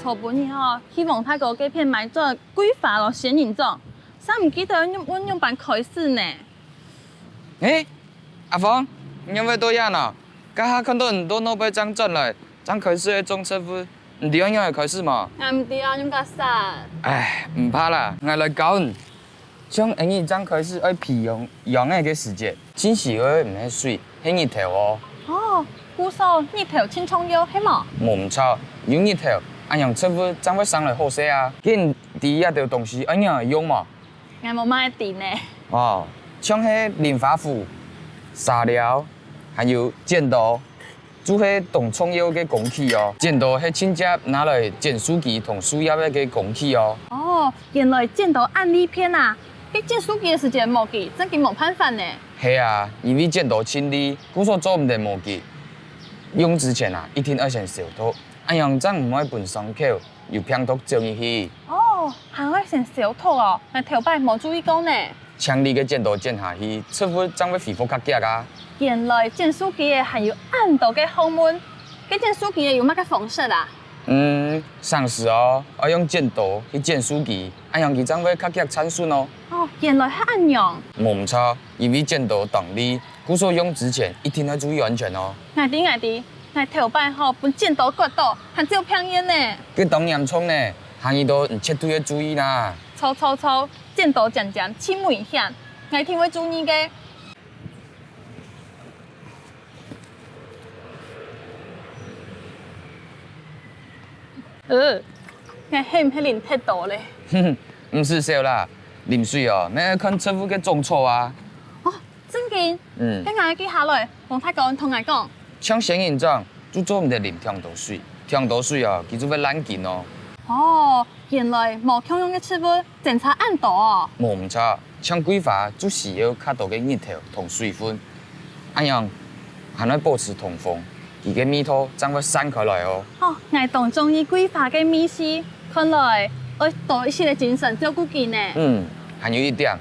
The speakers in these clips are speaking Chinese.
初本以後，希望泰國這片賣做規劃咯仙人掌，啥唔記得阮用辦開始呢？阿峰，你有冇多樣啊？家下看到很多諾貝獎進來，將開始的種車夫，唔對樣樣的開始嘛？唔對啊，你家啥？唉，唔怕啦，我來教你。像英語將開始愛培養養的個時節，清洗會唔係水，係日頭哦。哦，古說日頭青蔥油係冇？冇唔錯，有日頭，按樣車夫將會上來好些啊。見第一條東西按樣用嘛？我冇買電呢。哦，像係淋發壺、沙料，還有剪刀，就係動蔥油嘅工具哦。剪刀係親戚拿來剪樹枝同樹葉嘅工具哦。哦，原來剪刀按利片啊！佢剪樹枝嘅時間冇記，真係冇辦法呢。係啊，因為剪刀輕利，故所做唔得冇記。用之前啊，一定要先消毒，按樣真唔可以碰傷口，又偏毒照入去。哦，還要先消毒哦，我頭擺冇注意過呢。強力嘅剪刀剪下去，似乎將會皮膚較夾啊。原來剪樹枝嘅還有按刀嘅學問，佢剪樹枝嘅有乜嘅方式啊？上時哦，要用剪刀去剪樹枝，按樣佢將會較夾參順哦。哦，原來係按樣。冇唔錯，因為剪刀動力，故所用之前一定要注意安全哦。我頭擺吼，把剪刀割到，還只有偏煙呢。佢當嚴重呢，行業都唔切對要注意啦。錯，剪刀漸漸輕危險，我一定會注意嘅。我係唔係淋太多咧？唔是少啦，淋水哦，你要看車夫嘅種錯啊。哦，真嘅。跟我記下來，黃太公同我講。像仙人掌，就做唔得淋調度水，調度水哦，佢就會爛根哦。哦，原來冇共用嘅車夫檢查按刀哦。冇唔錯，像規劃就需要較多嘅日頭同水分，按樣還要保持通風，佢嘅味道將會散開來哦。哦，我當中意規劃嘅秘思，看來我多一些嘅精神照顧佢呢。還有一點，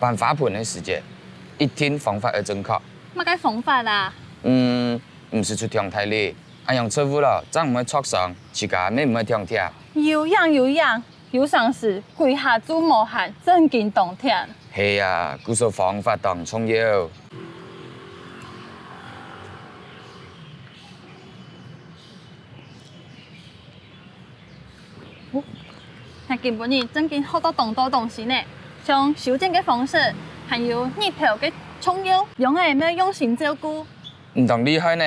辦花盆嘅時節，一定方法要正確。乜嘅方法啊？唔是出狀態哩，按樣車夫啦，真唔會挫傷，自家咩唔會聽聽。有樣，有上時跪下做無限，真勁動聽。係啊，故說方法當重要。我基本上真勁學到咁多東西呢，像修剪嘅方式，還有日頭嘅蔥油，用嘅咩用心照顧。唔同厲害呢，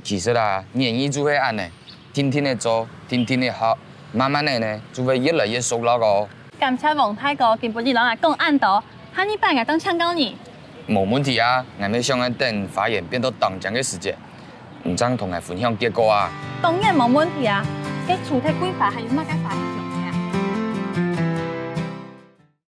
其實啦，年紀就會按呢，天天的做，天天的學，慢慢的呢，就會越來越熟了個。感謝黃太哥，基本上讓我講按刀，下禮拜我當請教你。冇問題啊，我哋想要等發言變到當獎嘅時節，唔爭同我分享結果啊。當然冇問題啊，嘅主題規劃還有乜嘅發言？